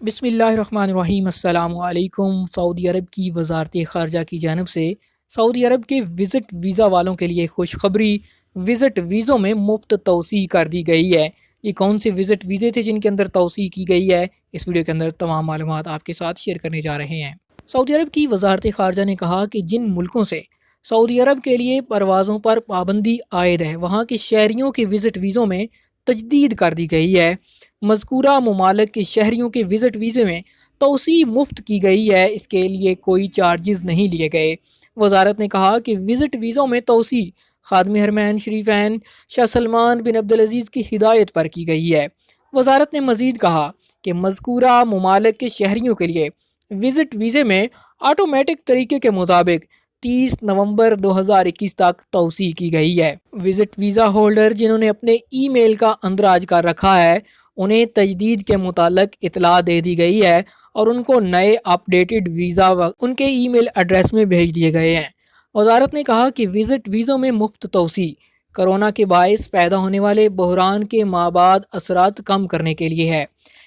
بسم اللہ الرحمن الرحیم۔ السلام علیکم۔ سعودی عرب کی وزارت خارجہ کی جانب سے سعودی عرب کے وزٹ ویزا والوں کے لیے خوشخبری، وزٹ ویزوں میں مفت توسیع کر دی گئی ہے۔ یہ کون سے وزٹ ویزے تھے جن کے اندر توسیع کی گئی ہے، اس ویڈیو کے اندر تمام معلومات آپ کے ساتھ شیئر کرنے جا رہے ہیں۔ سعودی عرب کی وزارت خارجہ نے کہا کہ جن ملکوں سے سعودی عرب کے لیے پروازوں پر پابندی عائد ہے، وہاں کے شہریوں کے وزٹ ویزوں میں تجدید کر دی گئی ہے۔ مذکورہ ممالک کے شہریوں کے وزٹ ویزے میں توسیع مفت کی گئی ہے، اس کے لیے کوئی چارجز نہیں لیے گئے۔ وزارت نے کہا کہ وزٹ ویزوں میں توسیع خادم حرمین شریفین شاہ سلمان بن عبدالعزیز کی ہدایت پر کی گئی ہے۔ وزارت نے مزید کہا کہ مذکورہ ممالک کے شہریوں کے لیے وزٹ ویزے میں آٹومیٹک طریقے کے مطابق 30 نومبر 2021 تک توسیع کی گئی ہے۔ وزٹ ویزا ہولڈر جنہوں نے اپنے ای میل کا اندراج کر رکھا ہے، انہیں تجدید کے متعلق اطلاع دے دی گئی ہے اور ان کو نئے اپ ڈیٹڈ ویزا ان کے ای میل ایڈریس میں بھیج دیے گئے ہیں۔ وزارت نے کہا کہ وزٹ ویزوں میں مفت توسیع کرونا کے باعث پیدا ہونے والے بحران کے مابعد اثرات کم کرنے کے لیے ہے۔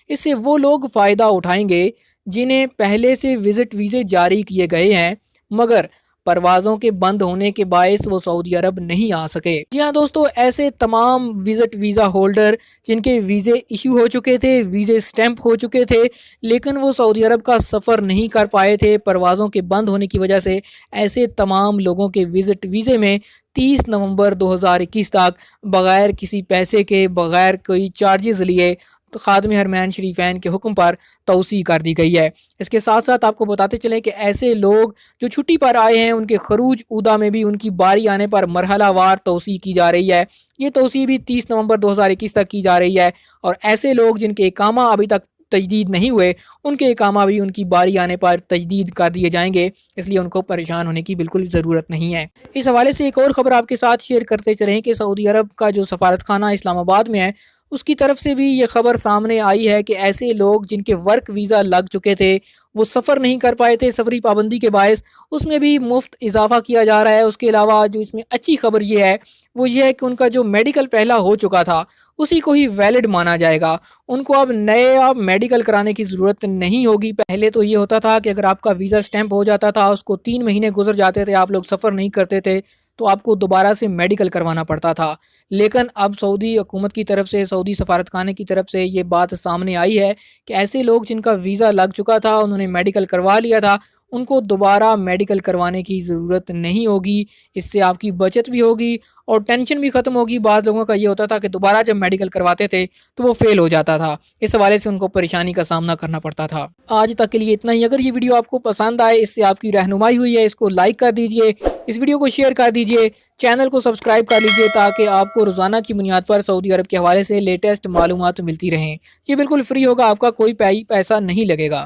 اس سے وہ لوگ فائدہ اٹھائیں گے جنہیں پہلے سے وزٹ ویزے جاری کیے گئے ہیں مگر پروازوں کے بند ہونے کے باعث وہ سعودی عرب نہیں آ سکے۔ جی ہاں دوستو، ایسے تمام وزٹ ویزا ہولڈر جن کے ویزے ایشو ہو چکے تھے، ویزے سٹیمپ ہو چکے تھے، لیکن وہ سعودی عرب کا سفر نہیں کر پائے تھے پروازوں کے بند ہونے کی وجہ سے، ایسے تمام لوگوں کے وزٹ ویزے میں 30 نومبر 2021 تک بغیر کسی پیسے کے، بغیر کوئی چارجز لیے خادم حرمین شریفین کے حکم پر توسیع کر دی گئی ہے۔ اس کے ساتھ ساتھ آپ کو بتاتے چلیں کہ ایسے لوگ جو چھٹی پر آئے ہیں، ان کے خروج اودا میں بھی ان کی باری آنے پر مرحلہ وار توسیع کی جا رہی ہے۔ یہ توسیع بھی 30 نومبر 2021 تک کی جا رہی ہے، اور ایسے لوگ جن کے اقامہ ابھی تک تجدید نہیں ہوئے، ان کے اقامہ بھی ان کی باری آنے پر تجدید کر دیے جائیں گے، اس لیے ان کو پریشان ہونے کی بالکل ضرورت نہیں ہے۔ اس حوالے سے ایک اور خبر آپ کے ساتھ شیئر کرتے چلیں کہ سعودی عرب کا جو سفارت خانہ اسلام آباد میں ہے، اس کی طرف سے بھی یہ خبر سامنے آئی ہے کہ ایسے لوگ جن کے ورک ویزا لگ چکے تھے، وہ سفر نہیں کر پائے تھے سفری پابندی کے باعث، اس میں بھی مفت اضافہ کیا جا رہا ہے۔ اس کے علاوہ جو اس میں اچھی خبر یہ ہے وہ یہ ہے کہ ان کا جو میڈیکل پہلا ہو چکا تھا اسی کو ہی ویلڈ مانا جائے گا، ان کو اب نیا میڈیکل کرانے کی ضرورت نہیں ہوگی۔ پہلے تو یہ ہوتا تھا کہ اگر آپ کا ویزا سٹیمپ ہو جاتا تھا، اس کو 3 مہینے گزر جاتے تھے، آپ لوگ سفر نہیں کرتے تھے، تو آپ کو دوبارہ سے میڈیکل کروانا پڑتا تھا۔ لیکن اب سعودی حکومت کی طرف سے، سعودی سفارت خانے کی طرف سے یہ بات سامنے آئی ہے کہ ایسے لوگ جن کا ویزا لگ چکا تھا، انہوں نے میڈیکل کروا لیا تھا، ان کو دوبارہ میڈیکل کروانے کی ضرورت نہیں ہوگی۔ اس سے آپ کی بچت بھی ہوگی اور ٹینشن بھی ختم ہوگی۔ بعض لوگوں کا یہ ہوتا تھا کہ دوبارہ جب میڈیکل کرواتے تھے تو وہ فیل ہو جاتا تھا، اس حوالے سے ان کو پریشانی کا سامنا کرنا پڑتا تھا۔ آج تک کے لیے اتنا ہی۔ اگر یہ ویڈیو آپ کو پسند آئے، اس سے آپ کی رہنمائی ہوئی ہے، اس کو لائک کر دیجئے، اس ویڈیو کو شیئر کر دیجئے، چینل کو سبسکرائب کر لیجئے تاکہ آپ کو روزانہ کی بنیاد پر سعودی عرب کے حوالے سے لیٹسٹ معلومات ملتی رہیں۔ یہ بالکل فری ہوگا، آپ کا کوئی پیسہ نہیں لگے گا۔